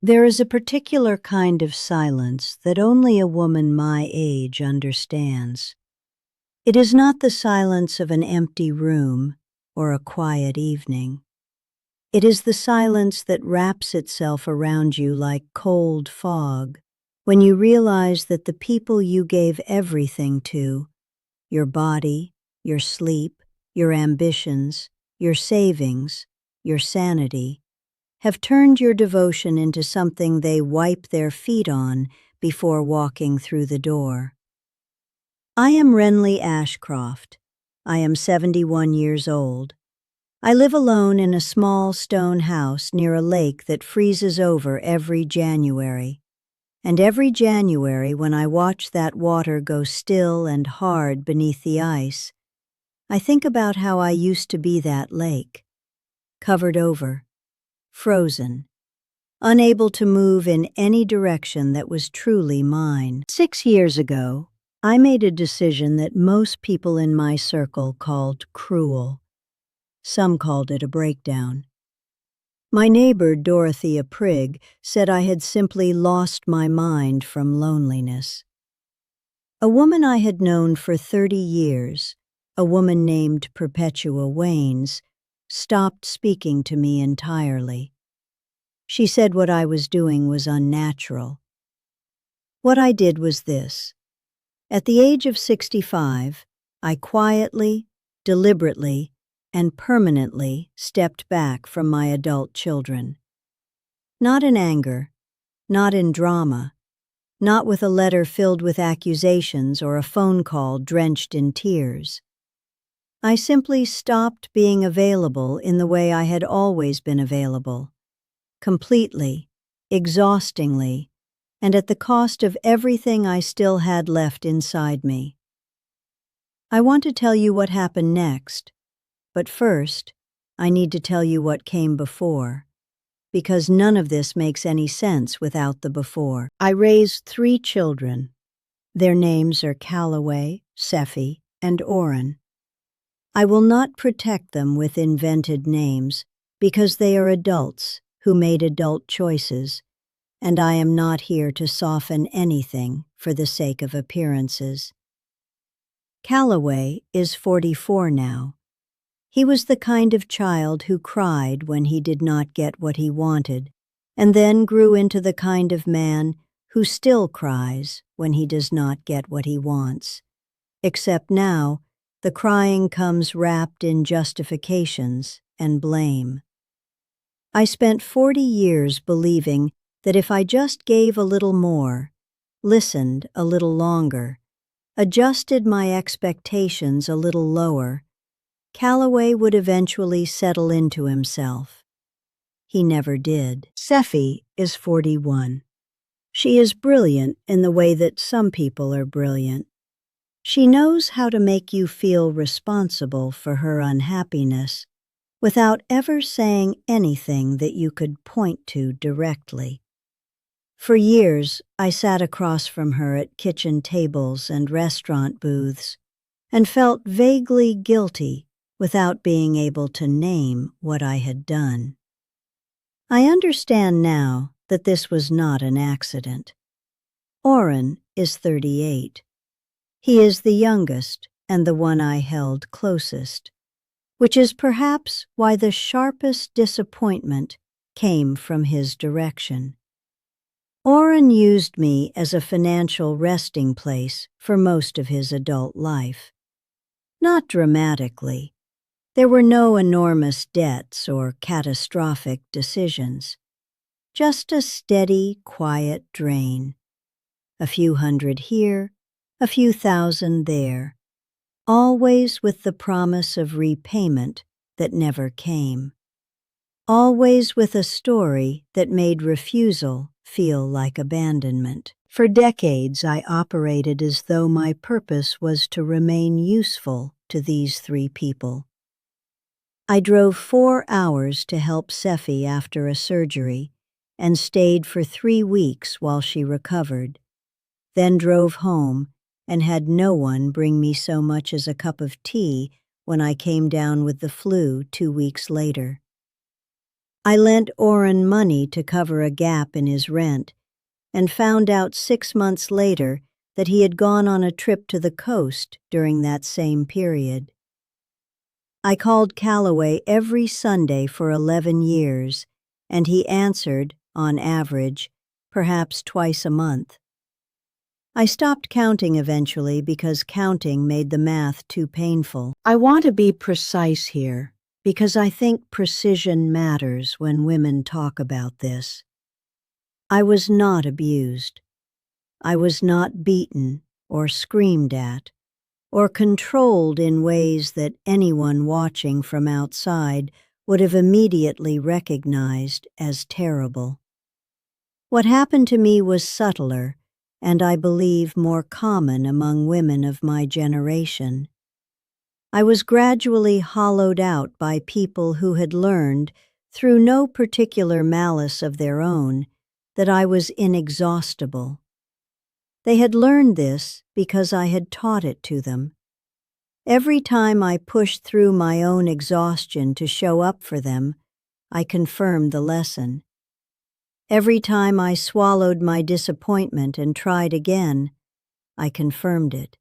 There is a particular kind of silence that only a woman my age understands. It is not the silence of an empty room or a quiet evening. It is the silence that wraps itself around you like cold fog when you realize that the people you gave everything to, your body, your sleep, your ambitions, your savings, your sanity, have turned your devotion into something they wipe their feet on before walking through the door. I am Renly Ashcroft. I am 71 years old. I live alone in a small stone house near a lake that freezes over every January. And every January, when I watch that water go still and hard beneath the ice, I think about how I used to be that lake, covered over, frozen, unable to move in any direction that was truly mine. 6 years ago, I made a decision that most people in my circle called cruel. Some called it a breakdown. My neighbor, Dorothea Prigg, said I had simply lost my mind from loneliness. A woman I had known for 30 years, a woman named Perpetua Waynes, stopped speaking to me entirely. She said what I was doing was unnatural. What I did was this. At the age of 65, I quietly, deliberately, and permanently stepped back from my adult children. Not in anger, not in drama, not with a letter filled with accusations or a phone call drenched in tears. I simply stopped being available in the way I had always been available, completely, exhaustingly, and at the cost of everything I still had left inside me. I want to tell you what happened next, but first, I need to tell you what came before, because none of this makes any sense without the before. I raised 3 children. Their names are Calloway, Seffi, and Oren. I will not protect them with invented names because they are adults who made adult choices, and I am not here to soften anything for the sake of appearances. Calloway is 44 now. He was the kind of child who cried when he did not get what he wanted, and then grew into the kind of man who still cries when he does not get what he wants. Except now, the crying comes wrapped in justifications and blame. I spent 40 years believing that if I just gave a little more, listened a little longer, adjusted my expectations a little lower, Calloway would eventually settle into himself. He never did. Seffi is 41. She is brilliant in the way that some people are brilliant. She knows how to make you feel responsible for her unhappiness without ever saying anything that you could point to directly. For years, I sat across from her at kitchen tables and restaurant booths and felt vaguely guilty without being able to name what I had done. I understand now that this was not an accident. Oren is 38. He is the youngest and the one I held closest, which is perhaps why the sharpest disappointment came from his direction. Oren used me as a financial resting place for most of his adult life. Not dramatically. There were no enormous debts or catastrophic decisions. Just a steady, quiet drain. A few hundred here, a few thousand there, always with the promise of repayment that never came. Always with a story that made refusal feel like abandonment. For decades, I operated as though my purpose was to remain useful to these 3 people. I drove 4 hours to help Seffi after a surgery and stayed for 3 weeks while she recovered, then drove home and had no one bring me so much as a cup of tea when I came down with the flu 2 weeks later. I lent Oren money to cover a gap in his rent and found out 6 months later that he had gone on a trip to the coast during that same period. I called Calloway every Sunday for 11 years, and he answered, on average, perhaps twice a month. I stopped counting eventually because counting made the math too painful. I want to be precise here because I think precision matters when women talk about this. I was not abused. I was not beaten or screamed at or controlled in ways that anyone watching from outside would have immediately recognized as terrible. What happened to me was subtler and I believe more common among women of my generation. I was gradually hollowed out by people who had learned, through no particular malice of their own, that I was inexhaustible. They had learned this because I had taught it to them. Every time I pushed through my own exhaustion to show up for them, I confirmed the lesson. Every time I swallowed my disappointment and tried again, I confirmed it.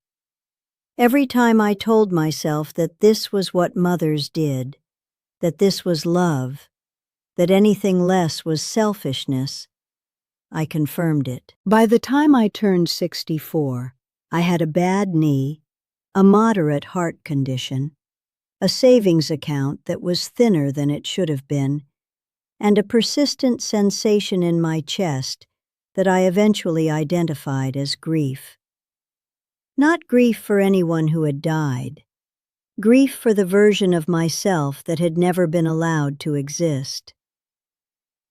Every time I told myself that this was what mothers did, that this was love, that anything less was selfishness, I confirmed it. By the time I turned 64, I had a bad knee, a moderate heart condition, a savings account that was thinner than it should have been, and a persistent sensation in my chest that I eventually identified as grief. Not grief for anyone who had died, grief for the version of myself that had never been allowed to exist.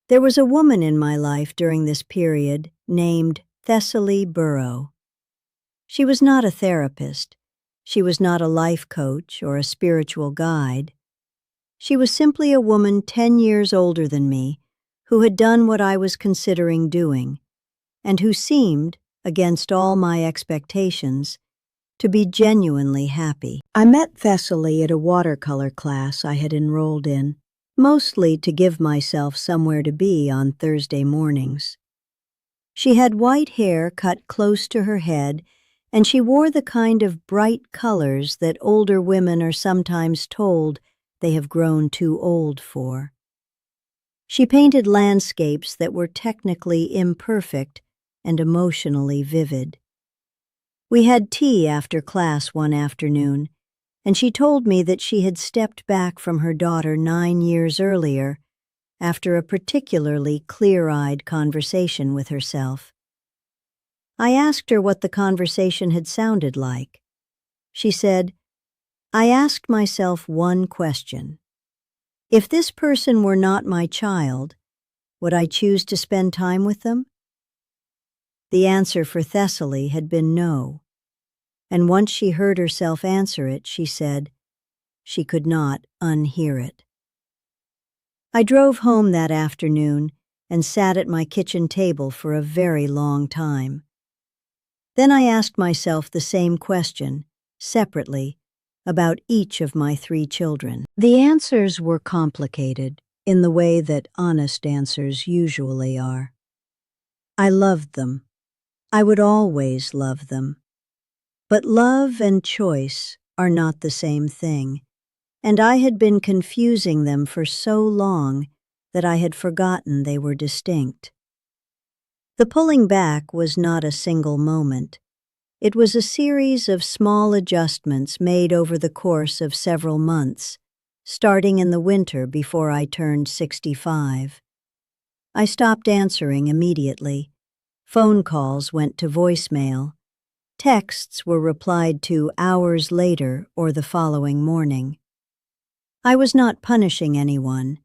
There was a woman in my life during this period named Thessaly Burrow. She was not a therapist. She was not a life coach or a spiritual guide. She was simply a woman 10 years older than me who had done what I was considering doing, and who seemed, against all my expectations, to be genuinely happy. I met Thessaly at a watercolor class I had enrolled in, mostly to give myself somewhere to be on Thursday mornings. She had white hair cut close to her head, and she wore the kind of bright colors that older women are sometimes told they have grown too old for. She painted landscapes that were technically imperfect and emotionally vivid. We had tea after class one afternoon, and she told me that she had stepped back from her daughter 9 years earlier after a particularly clear-eyed conversation with herself. I asked her what the conversation had sounded like. She said, "I asked myself one question. If this person were not my child, would I choose to spend time with them?" The answer for Thessaly had been no, and once she heard herself answer it, she said she could not unhear it. I drove home that afternoon and sat at my kitchen table for a very long time. Then I asked myself the same question, separately, about each of my 3 children. The answers were complicated in the way that honest answers usually are. I loved them. I would always love them. But love and choice are not the same thing, and I had been confusing them for so long that I had forgotten they were distinct. The pulling back was not a single moment. It was a series of small adjustments made over the course of several months, starting in the winter before I turned 65. I stopped answering immediately. Phone calls went to voicemail. Texts were replied to hours later or the following morning. I was not punishing anyone.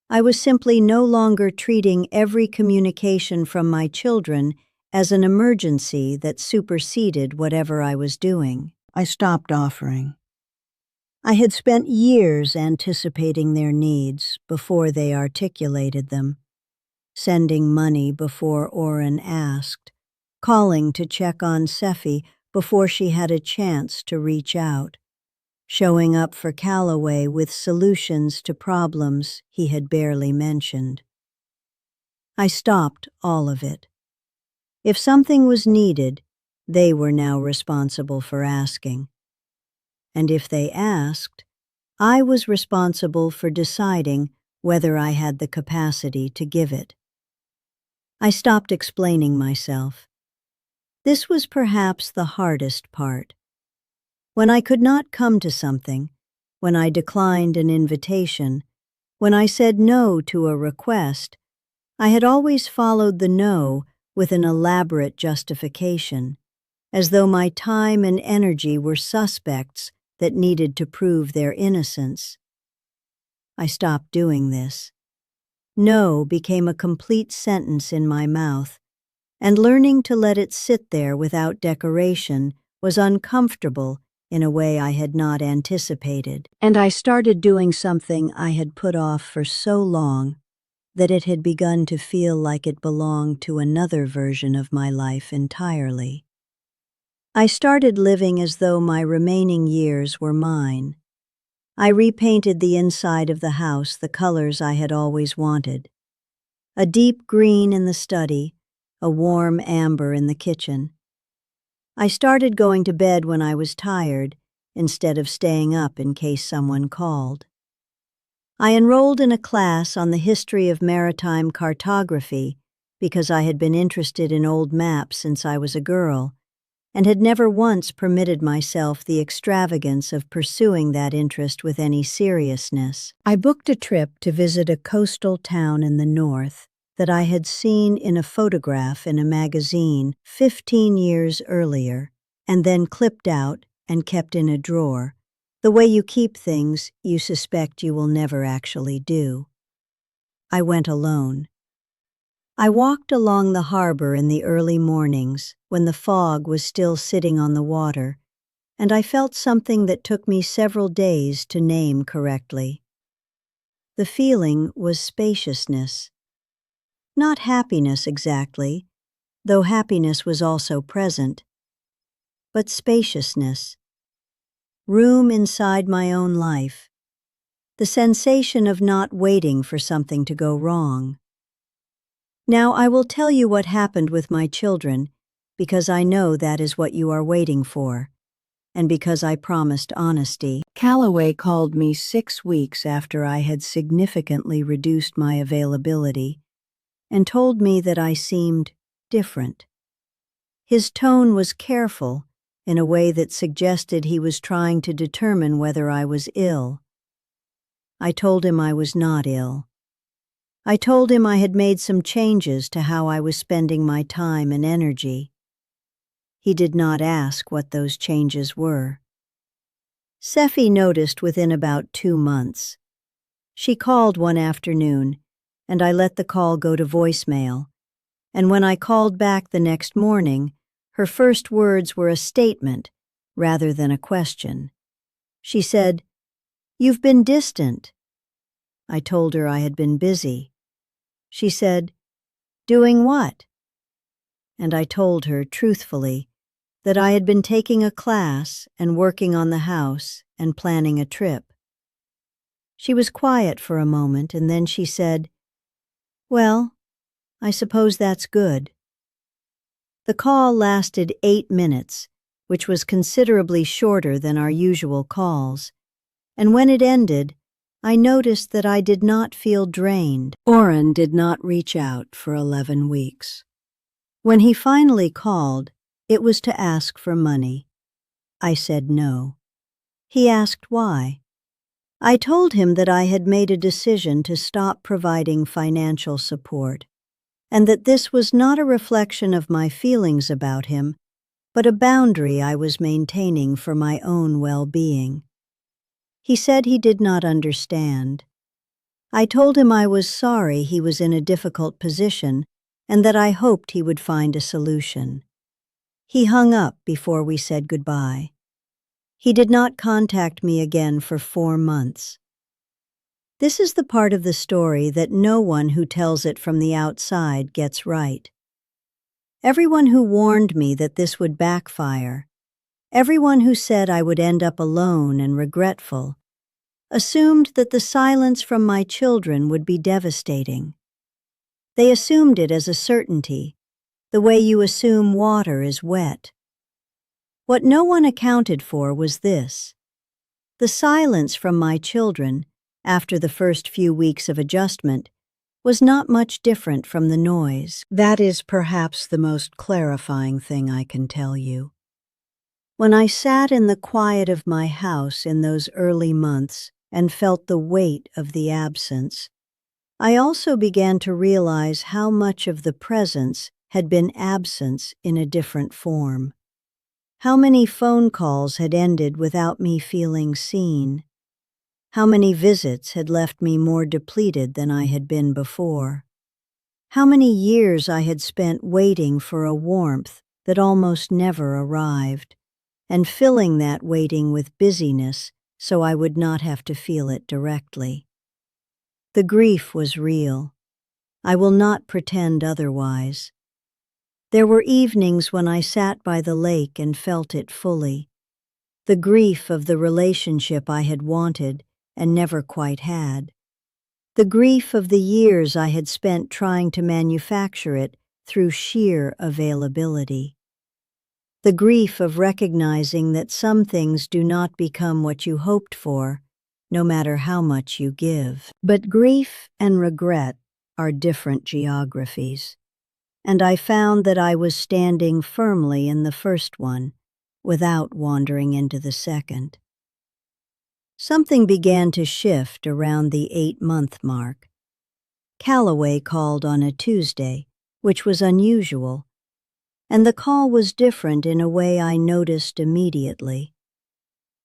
I was simply no longer treating every communication from my children as an emergency that superseded whatever I was doing. I stopped offering. I had spent years anticipating their needs before they articulated them, sending money before Oren asked, calling to check on Seffi before she had a chance to reach out. showing up for Calloway with solutions to problems he had barely mentioned. I stopped all of it. If something was needed, they were now responsible for asking. And if they asked, I was responsible for deciding whether I had the capacity to give it. I stopped explaining myself. This was perhaps the hardest part. When I could not come to something, when I declined an invitation, when I said no to a request, I had always followed the no with an elaborate justification, as though my time and energy were suspects that needed to prove their innocence. I stopped doing this. No became a complete sentence in my mouth, and learning to let it sit there without decoration was uncomfortable in a way I had not anticipated. And I started doing something I had put off for so long that it had begun to feel like it belonged to another version of my life entirely. I started living as though my remaining years were mine. I repainted the inside of the house the colors I had always wanted. A deep green in the study, a warm amber in the kitchen. I started going to bed when I was tired, instead of staying up in case someone called. I enrolled in a class on the history of maritime cartography because I had been interested in old maps since I was a girl, and had never once permitted myself the extravagance of pursuing that interest with any seriousness. I booked a trip to visit a coastal town in the north that I had seen in a photograph in a magazine 15 years earlier, and then clipped out and kept in a drawer, the way you keep things you suspect you will never actually do. I went alone. I walked along the harbor in the early mornings when the fog was still sitting on the water, and I felt something that took me several days to name correctly. The feeling was spaciousness. Not happiness exactly, though happiness was also present, but spaciousness. Room inside my own life. The sensation of not waiting for something to go wrong. Now I will tell you what happened with my children, because I know that is what you are waiting for, and because I promised honesty. Calloway called me 6 weeks after I had significantly reduced my availability, and told me that I seemed different. His tone was careful, in a way that suggested he was trying to determine whether I was ill. I told him I was not ill. I told him I had made some changes to how I was spending my time and energy. He did not ask what those changes were. Seffi noticed within about 2 months. She called one afternoon, and I let the call go to voicemail, and when I called back the next morning, her first words were a statement rather than a question. She said, "You've been distant." I told her I had been busy. She said, "Doing what?" And I told her, truthfully, that I had been taking a class and working on the house and planning a trip. She was quiet for a moment, and then she said, "Well, I suppose that's good." The call lasted 8 minutes, which was considerably shorter than our usual calls, and when it ended, I noticed that I did not feel drained. Oren did not reach out for 11 weeks. When he finally called, it was to ask for money. I said no. He asked why. I told him that I had made a decision to stop providing financial support, and that this was not a reflection of my feelings about him, but a boundary I was maintaining for my own well-being. He said he did not understand. I told him I was sorry he was in a difficult position and that I hoped he would find a solution. He hung up before we said goodbye. He did not contact me again for 4 months. This is the part of the story that no one who tells it from the outside gets right. Everyone who warned me that this would backfire, Everyone who said I would end up alone and regretful assumed that the silence from my children would be devastating. They assumed it as a certainty, the way you assume water is wet. What no one accounted for was this. The silence from my children, after the first few weeks of adjustment, was not much different from the noise. That is perhaps the most clarifying thing I can tell you. When I sat in the quiet of my house in those early months and felt the weight of the absence, I also began to realize how much of the presence had been absence in a different form. How many phone calls had ended without me feeling seen? How many visits had left me more depleted than I had been before? How many years I had spent waiting for a warmth that almost never arrived, and filling that waiting with busyness so I would not have to feel it directly. The grief was real. I will not pretend otherwise. There were evenings when I sat by the lake and felt it fully. The grief of the relationship I had wanted and never quite had. The grief of the years I had spent trying to manufacture it through sheer availability. The grief of recognizing that some things do not become what you hoped for, no matter how much you give. But grief and regret are different geographies, and I found that I was standing firmly in the first one, without wandering into the second. Something began to shift around the 8-month mark. Calloway called on a Tuesday, which was unusual, and the call was different in a way I noticed immediately.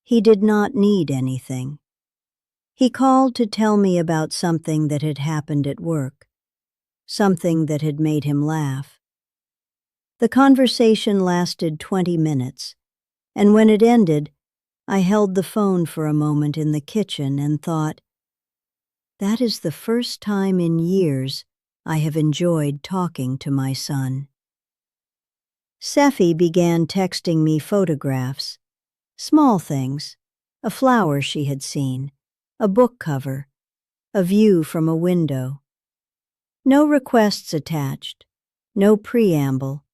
He did not need anything. He called to tell me about something that had happened at work, something that had made him laugh. The conversation lasted 20 minutes, and when it ended, I held the phone for a moment in the kitchen and thought, that is the first time in years I have enjoyed talking to my son. Seffi began texting me photographs, small things, a flower she had seen, a book cover, a view from a window. No requests attached, no preamble,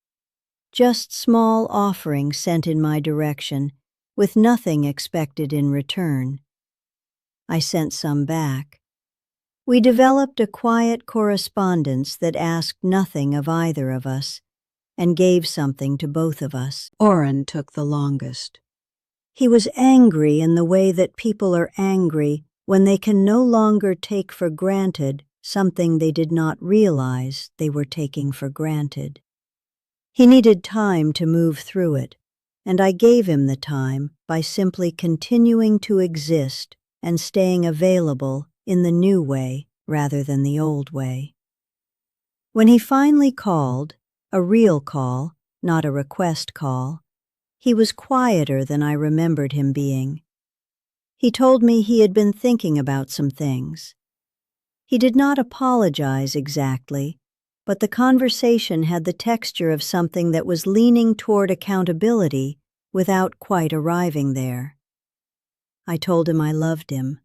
just small offerings sent in my direction with nothing expected in return. I sent some back. We developed a quiet correspondence that asked nothing of either of us and gave something to both of us. Oren took the longest. He was angry in the way that people are angry when they can no longer take for granted something they did not realize they were taking for granted. He needed time to move through it, and I gave him the time by simply continuing to exist and staying available in the new way rather than the old way. When he finally called, a real call, not a request call, he was quieter than I remembered him being. He told me he had been thinking about some things. He did not apologize exactly, but the conversation had the texture of something that was leaning toward accountability without quite arriving there. I told him I loved him.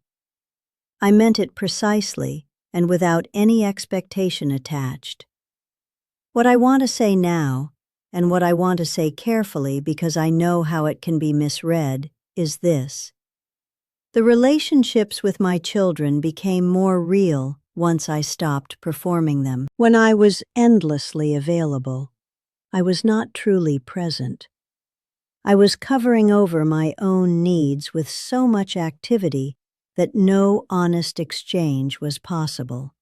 I meant it precisely and without any expectation attached. What I want to say now, and what I want to say carefully because I know how it can be misread, is this. The relationships with my children became more real once I stopped performing them. When I was endlessly available, I was not truly present. I was covering over my own needs with so much activity that no honest exchange was possible.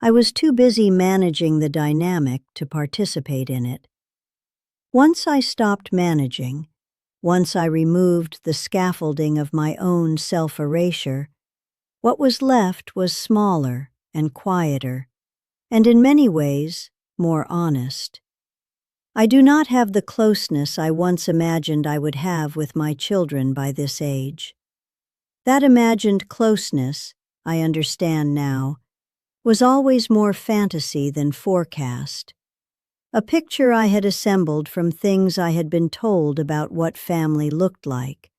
I was too busy managing the dynamic to participate in it. Once I stopped managing, once I removed the scaffolding of my own self-erasure, what was left was smaller and quieter, and in many ways more honest. I do not have the closeness I once imagined I would have with my children by this age. That imagined closeness, I understand now, was always more fantasy than forecast. a picture I had assembled from things I had been told about what family looked like,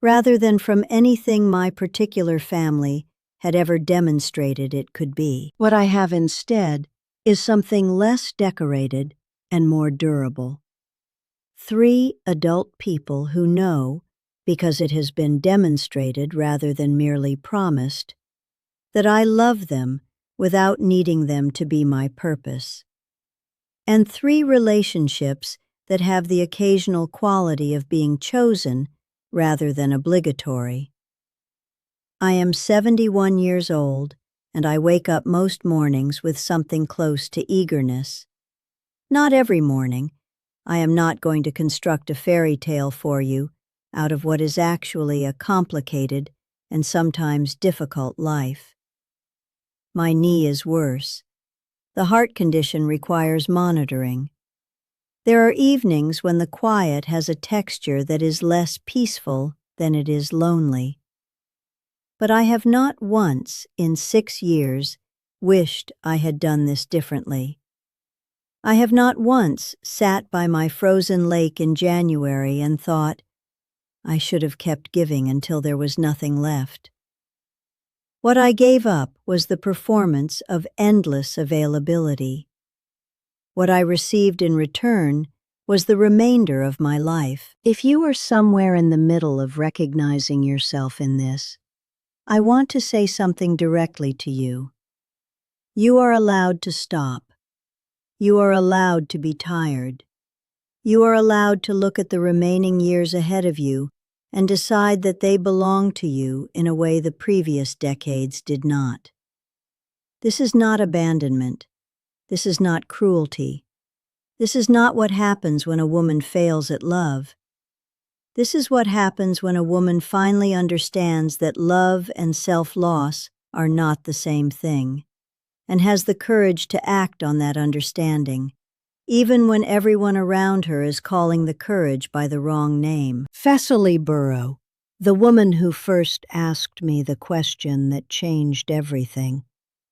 rather than from anything my particular family had ever demonstrated it could be. What I have instead is something less decorated and more durable. 3 adult people who know, because it has been demonstrated rather than merely promised, that I love them without needing them to be my purpose. And 3 relationships that have the occasional quality of being chosen rather than obligatory. I am 71 years old, and I wake up most mornings with something close to eagerness. Not every morning. I am not going to construct a fairy tale for you out of what is actually a complicated and sometimes difficult life. My knee is worse. The heart condition requires monitoring. There are evenings when the quiet has a texture that is less peaceful than it is lonely. But I have not once in 6 years wished I had done this differently. I have not once sat by my frozen lake in January and thought, I should have kept giving until there was nothing left. What I gave up was the performance of endless availability. What I received in return was the remainder of my life. If you are somewhere in the middle of recognizing yourself in this, I want to say something directly to you. You are allowed to stop. You are allowed to be tired. You are allowed to look at the remaining years ahead of you and decide that they belong to you in a way the previous decades did not. This is not abandonment. This is not cruelty. This is not what happens when a woman fails at love. This is what happens when a woman finally understands that love and self-loss are not the same thing, and has the courage to act on that understanding, even when everyone around her is calling the courage by the wrong name. Fessily Burrow, the woman who first asked me the question that changed everything,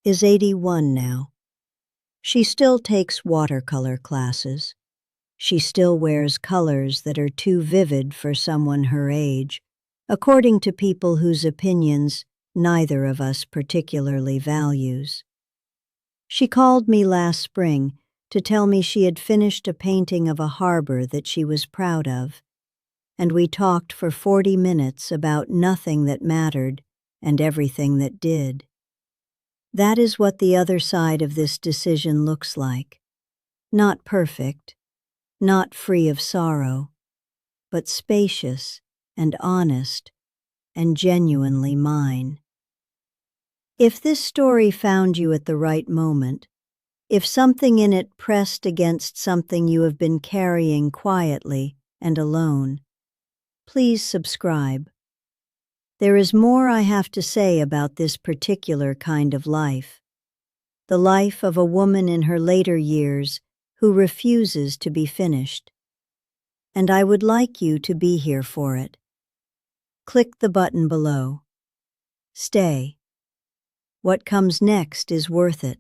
is 81 now. She still takes watercolor classes. She still wears colors that are too vivid for someone her age, according to people whose opinions neither of us particularly values. She called me last spring to tell me she had finished a painting of a harbor that she was proud of, and we talked for 40 minutes about nothing that mattered and everything that did. That is what the other side of this decision looks like. Not perfect, not free of sorrow, but spacious and honest and genuinely mine. If this story found you at the right moment, if something in it pressed against something you have been carrying quietly and alone, please subscribe. There is more I have to say about this particular kind of life, the life of a woman in her later years who refuses to be finished. And I would like you to be here for it. Click the button below. Stay. What comes next is worth it.